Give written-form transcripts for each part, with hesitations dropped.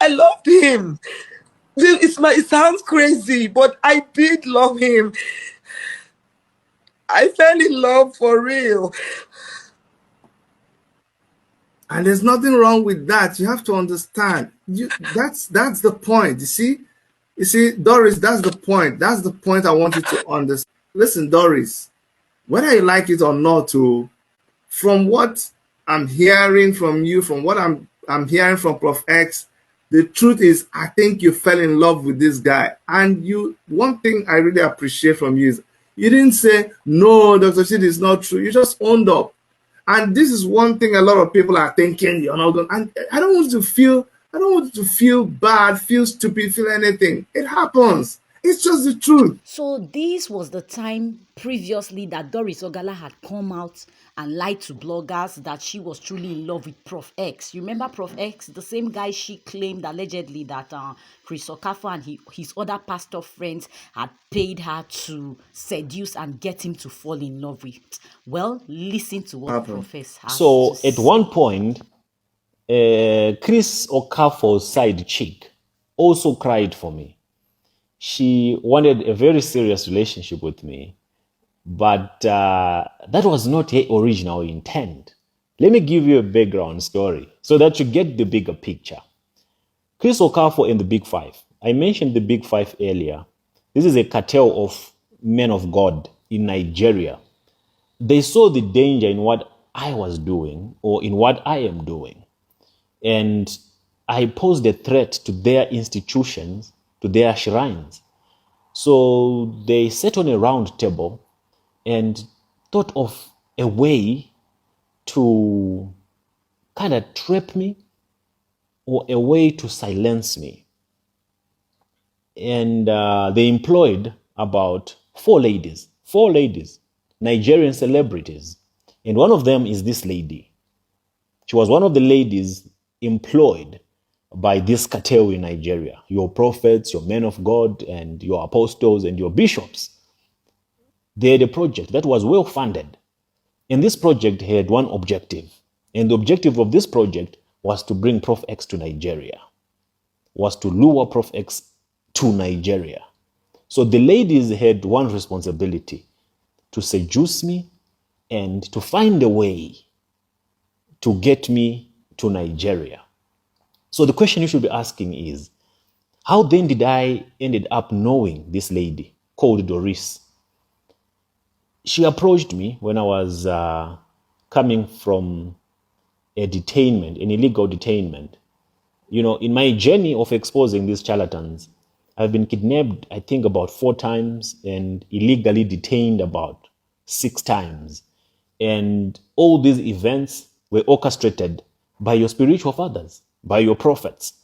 I loved him. It sounds crazy, but I did love him. I fell in love for real. And there's nothing wrong with that. You have to understand. That's the point. You see, Doris, that's the point. That's the point I want you to understand. Listen, Doris, whether you like it or not, from what I'm hearing from you, from what I'm hearing from Prof X, the truth is, I think you fell in love with this guy. And one thing I really appreciate from you is you didn't say, no, Dr. Shid, is not true. You just owned up. And this is one thing a lot of people are thinking you're not going. And I don't want you to feel bad, feel stupid, feel anything. It happens. It's just the truth. So this was the time previously that Doris Ogala had come out and lied to bloggers that she was truly in love with Prof X. You remember Prof X, the same guy she claimed allegedly that Chris Okafor and his other pastor friends had paid her to seduce and get him to fall in love with. Well, listen to what Prof X has So to at say. one point, Chris Okafor's side chick also cried for me. She wanted a very serious relationship with me, but that was not her original intent. Let me give you a background story so that you get the bigger picture. Chris Okafor and the Big Five. I mentioned the Big Five earlier. This is a cartel of men of God in Nigeria. They saw the danger in what I was doing or in what I am doing. And I posed a threat to their institutions, to their shrines. So they sat on a round table and thought of a way to kind of trap me or a way to silence me. And they employed about four ladies, Nigerian celebrities. And one of them is this lady. She was one of the ladies employed by this cartel in Nigeria, your prophets, your men of God, and your apostles and your bishops. They had a project that was well funded. And this project had one objective. And the objective of this project was to bring Prof X to Nigeria, was to lure Prof X to Nigeria. So the ladies had one responsibility, to seduce me and to find a way to get me to Nigeria. So the question you should be asking is, how then did I ended up knowing this lady called Doris? She approached me when I was coming from a detainment, an illegal detainment. You know, in my journey of exposing these charlatans, I've been kidnapped, I think, about 4 times and illegally detained about 6 times. And all these events were orchestrated by your spiritual fathers, by your prophets.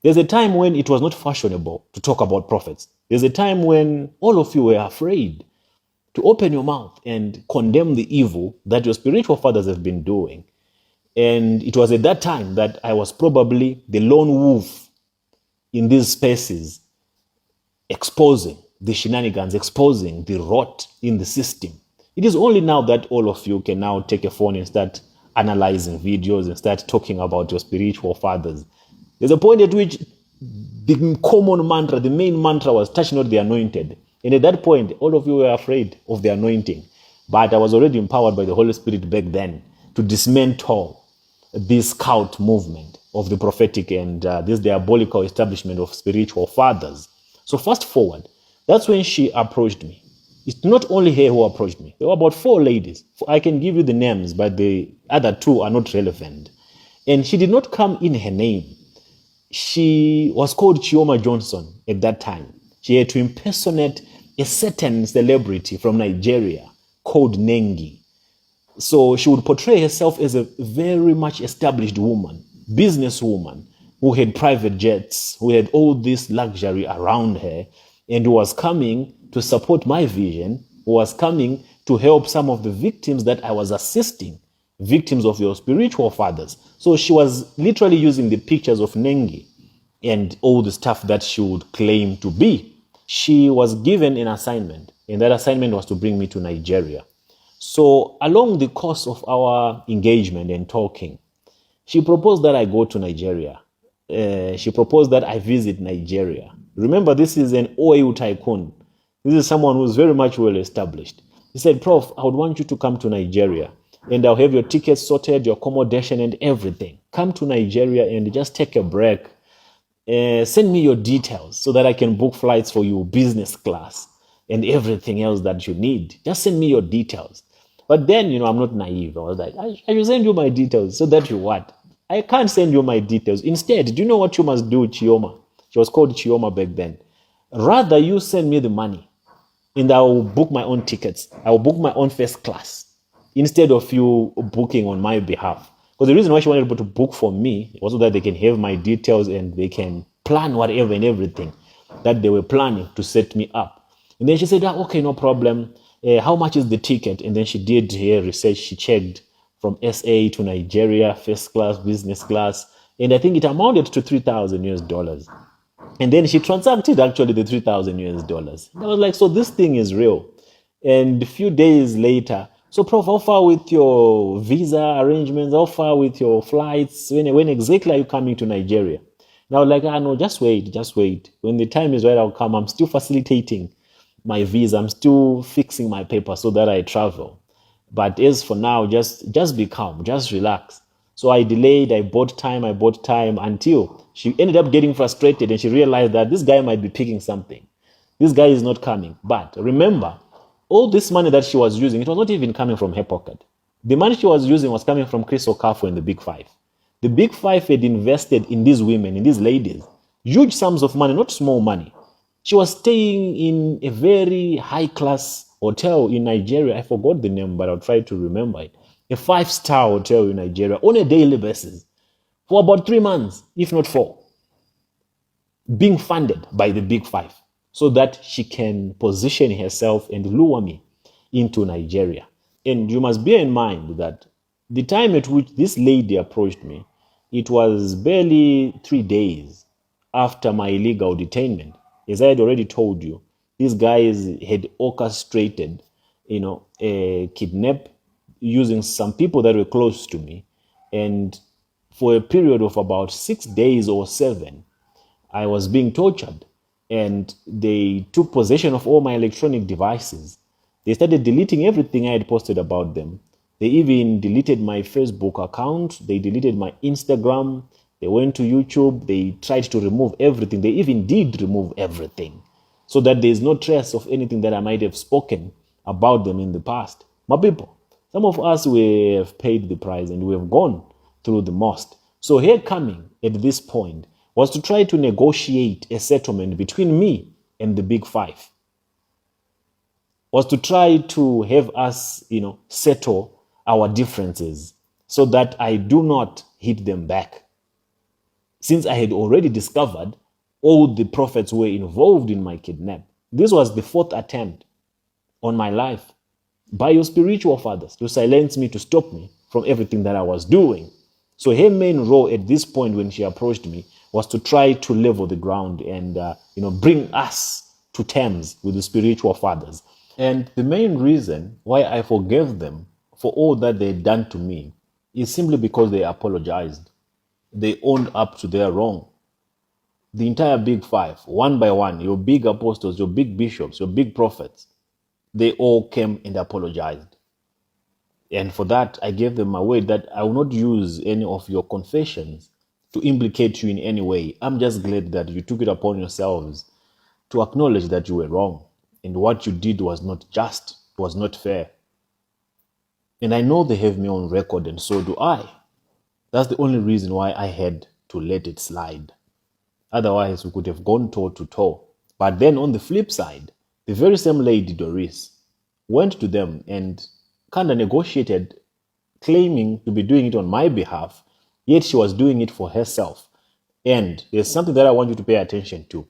There's a time when it was not fashionable to talk about prophets. There's a time when all of you were afraid to open your mouth and condemn the evil that your spiritual fathers have been doing. And it was at that time that I was probably the lone wolf in these spaces, exposing the shenanigans, exposing the rot in the system. It is only now that all of you can now take a phone and start analyzing videos and start talking about your spiritual fathers. There's a point at which the common mantra, the main mantra was touch not the anointed. And at that point, all of you were afraid of the anointing. But I was already empowered by the Holy Spirit back then to dismantle this cult movement of the prophetic and this diabolical establishment of spiritual fathers. So fast forward, that's when she approached me. It's not only her who approached me. There were about 4 ladies. I can give you the names, but the other 2 are not relevant. And she did not come in her name. She was called Chioma Johnson at that time. She had to impersonate a certain celebrity from Nigeria called Nengi. So she would portray herself as a very much established woman, businesswoman, who had private jets, who had all this luxury around her, and who was coming to support my vision, who was coming to help some of the victims that I was assisting, victims of your spiritual fathers. So she was literally using the pictures of Nengi and all the stuff that she would claim to be. She was given an assignment, and that assignment was to bring me to Nigeria. So along the course of our engagement and talking, she proposed that I go to Nigeria. she proposed that I visit Nigeria. Remember, this is an OAU tycoon. This is someone who's very much well established. He said, Prof, I would want you to come to Nigeria and I'll have your tickets sorted, your accommodation and everything. Come to Nigeria and just take a break. Send me your details so that I can book flights for you, business class and everything else that you need. Just send me your details. But then, I'm not naive. I was like, I will send you my details so that you what? I can't send you my details. Instead, do you know what you must do, Chioma? She was called Chioma back then. Rather, you send me the money and I will book my own tickets. I will book my own first class instead of you booking on my behalf. Because the reason why she wanted people to book for me was so that they can have my details and they can plan whatever and everything that they were planning to set me up. And then she said, okay, no problem. How much is the ticket? And then she did her research. She checked from SA to Nigeria, first class, business class. And I think it amounted to $3,000. And then she transacted actually the $3,000. And I was like, so this thing is real. And a few days later, so Prof, how far with your visa arrangements? How far with your flights? When exactly are you coming to Nigeria? And I was like, no, just wait. When the time is right, I'll come. I'm still facilitating my visa. I'm still fixing my paper so that I travel. But as for now, just be calm, just relax. So I delayed, I bought time until she ended up getting frustrated and she realized that this guy might be picking something. This guy is not coming. But remember, all this money that she was using, it was not even coming from her pocket. The money she was using was coming from Chris Okafor and the Big Five. The Big Five had invested in these women, in these ladies, huge sums of money, not small money. She was staying in a very high-class hotel in Nigeria. I forgot the name, but I'll try to remember it. A 5-star hotel in Nigeria on a daily basis for about 3 months, if not 4, being funded by the Big Five so that she can position herself and lure me into Nigeria. And you must bear in mind that the time at which this lady approached me, it was barely 3 days after my illegal detainment. As I had already told you, these guys had orchestrated, a kidnap using some people that were close to me. And for a period of about 6 days or 7, I was being tortured. And they took possession of all my electronic devices. They started deleting everything I had posted about them. They even deleted my Facebook account. They deleted my Instagram. They went to YouTube. They tried to remove everything. They even did remove everything so that there's no trace of anything that I might have spoken about them in the past. My people, some of us, we have paid the price and we have gone through the most. So her coming at this point was to try to negotiate a settlement between me and the Big Five. Was to try to have us, settle our differences so that I do not hit them back. Since I had already discovered all the prophets were involved in my kidnap. This was the 4th attempt on my life by your spiritual fathers to silence me, to stop me from everything that I was doing. So her main role at this point when she approached me was to try to level the ground and, bring us to terms with the spiritual fathers. And the main reason why I forgave them for all that they had done to me is simply because they apologized. They owned up to their wrong. The entire Big Five, one by one, your big apostles, your big bishops, your big prophets, they all came and apologized. And for that, I gave them my word that I will not use any of your confessions to implicate you in any way. I'm just glad that you took it upon yourselves to acknowledge that you were wrong and what you did was not just, was not fair. And I know they have me on record, and so do I. That's the only reason why I had to let it slide. Otherwise, we could have gone toe to toe. But then on the flip side, the very same lady, Doris, went to them and kind of negotiated, claiming to be doing it on my behalf, yet she was doing it for herself. And there's something that I want you to pay attention to.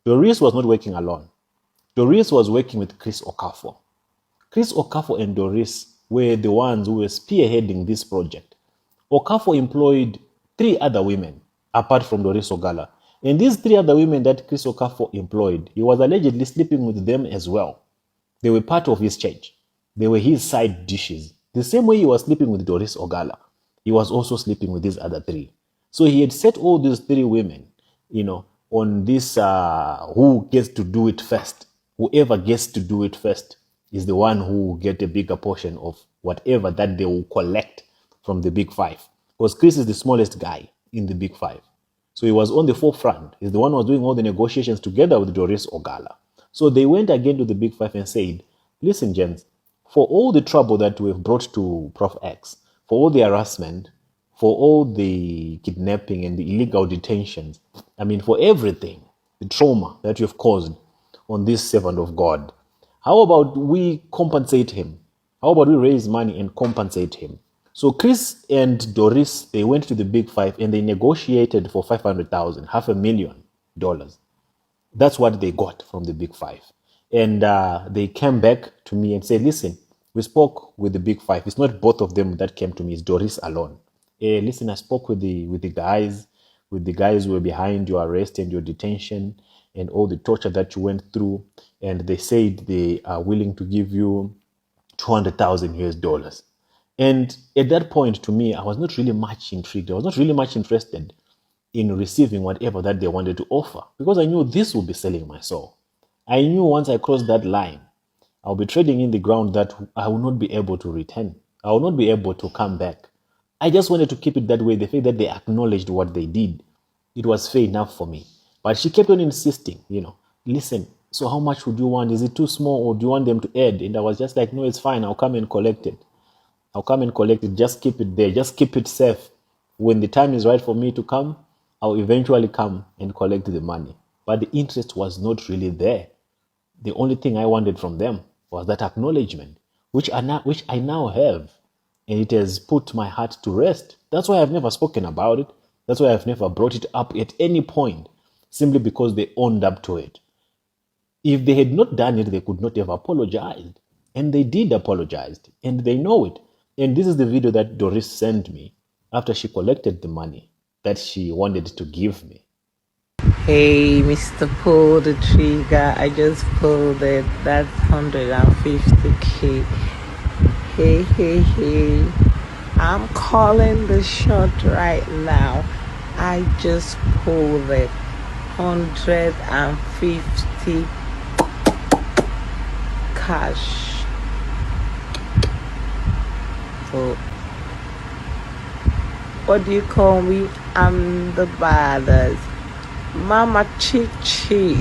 Doris was not working alone. Doris was working with Chris Okafor. Chris Okafor and Doris were the ones who were spearheading this project. Okafor employed 3 other women, apart from Doris Ogala. And these 3 other women that Chris Okafor employed, he was allegedly sleeping with them as well. They were part of his church. They were his side dishes. The same way he was sleeping with Doris Ogala, he was also sleeping with these other 3. So he had set all these three women, on this who gets to do it first. Whoever gets to do it first is the one who will get a bigger portion of whatever that they will collect from the big five. Because Chris is the smallest guy in the big five. So he was on the forefront. He's the one who was doing all the negotiations together with Doris Ogala. So they went again to the big five and said, listen, gents, for all the trouble that we've brought to Prof X, for all the harassment, for all the kidnapping and the illegal detentions, for everything, the trauma that you've caused on this servant of God, how about we compensate him? How about we raise money and compensate him? So Chris and Doris, they went to the big five and they negotiated for 500,000, $500,000. That's what they got from the big five. And they came back to me and said, listen, we spoke with the big five. It's not both of them that came to me, it's Doris alone. Listen, I spoke with the guys who were behind your arrest and your detention and all the torture that you went through. And they said they are willing to give you 200,000 US dollars. And at that point, to me, I was not really much intrigued. I was not really much interested in receiving whatever that they wanted to offer, because I knew this would be selling my soul. I knew once I crossed that line, I'll be trading in the ground that I will not be able to return. I will not be able to come back. I just wanted to keep it that way. The fact that they acknowledged what they did, it was fair enough for me. But she kept on insisting, listen, so how much would you want? Is it too small or do you want them to add? And I was just like, no, it's fine. I'll come and collect it. I'll come and collect it. Just keep it there. Just keep it safe. When the time is right for me to come, I'll eventually come and collect the money. But the interest was not really there. The only thing I wanted from them was that acknowledgement, which I now have. And it has put my heart to rest. That's why I've never spoken about it. That's why I've never brought it up at any point, simply because they owned up to it. If they had not done it, they could not have apologized. And they did apologize, and they know it. And this is the video that Doris sent me after she collected the money that she wanted to give me. Hey, Mr. Pull the Trigger, I just pulled it. That's 150k. Hey. I'm calling the shot right now. I just pulled it. 150 cash. So, what do you call me? I'm the baddest. Mama Chichi.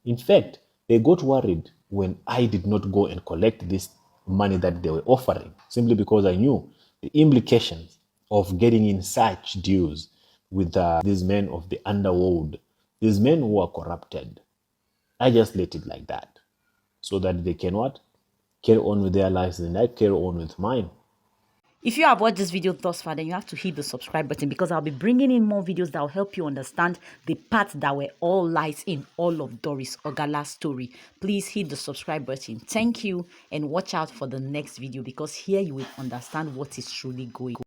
In fact, they got worried when I did not go and collect this money that they were offering, simply because I knew the implications of getting in such deals with these men of the underworld, these men who are corrupted. I just let it like that, so that they can what? Carry on with their lives and I carry on with mine. If you have watched this video thus far, then you have to hit the subscribe button, because I'll be bringing in more videos that will help you understand the parts that were all lies in all of Doris Ogala's story. Please hit the subscribe button. Thank you, and watch out for the next video, because here you will understand what is truly going on.